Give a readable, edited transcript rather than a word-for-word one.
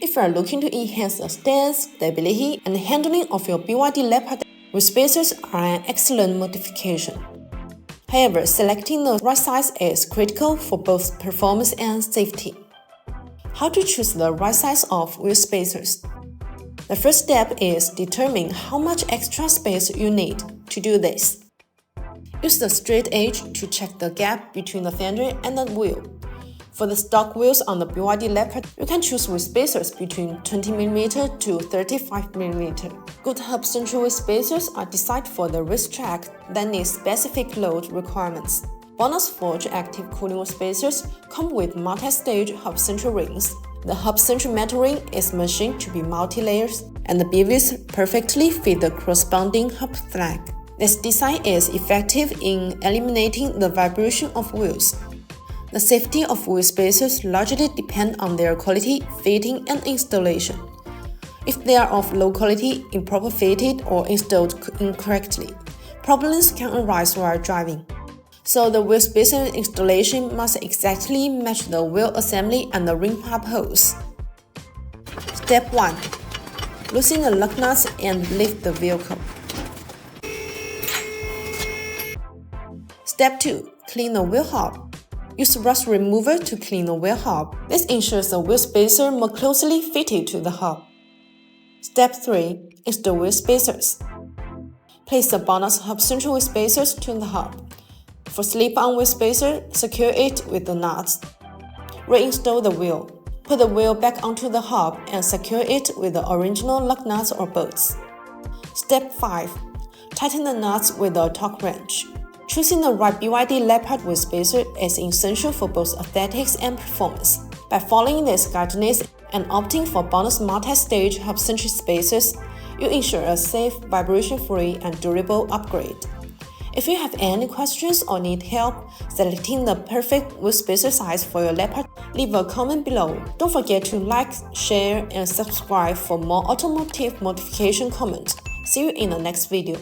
If you are looking to enhance the stance, stability, and handling of your BYD Leopard, wheel spacers are an excellent modification. However, selecting the right size is critical for both performance and safety. How to choose the right size of wheel spacers? The first step is determine how much extra space you need. To do this, use the straight edge to check the gap between the fender and the wheel. For the stock wheels on the BYD Leopard, you can choose wheel spacers between 20mm to 35mm. Good hub central wheel spacers are designed for the racetrack that need specific load requirements. BONOSS Forge active cooling wheel spacers come with multi-stage hub central rings. The hub central metal ring is machined to be multi-layers, and the beavers perfectly fit the corresponding hub flag. This design is effective in eliminating the vibration of wheels. The safety of wheel spacers largely depend on their quality, fitting, and installation. If they are of low quality, improper fitted, or installed incorrectly, problems can arise while driving. So the wheel spacer installation must exactly match the wheel assembly and the ring pop holes. Step 1. Loosen the lug nuts and lift the vehicle. Step 2. Clean the wheel hub. Use rust remover to clean the wheel hub. This ensures the wheel spacer more closely fitted to the hub. Step 3. Install wheel spacers. Place the BONOSS hub central wheel spacers to the hub. For slip-on wheel spacer, secure it with the nuts. Reinstall the wheel. Put the wheel back onto the hub and secure it with the original lug nuts or bolts. Step 5. Tighten the nuts with a torque wrench. Choosing the right BYD Leopard wheel spacer is essential for both aesthetics and performance. By following these guidelines and opting for BONOSS multi-stage hub-centric spacers, you ensure a safe, vibration-free, and durable upgrade. If you have any questions or need help selecting the perfect wheel spacer size for your Leopard, leave a comment below. Don't forget to like, share, and subscribe for more automotive modification comments. See you in the next video.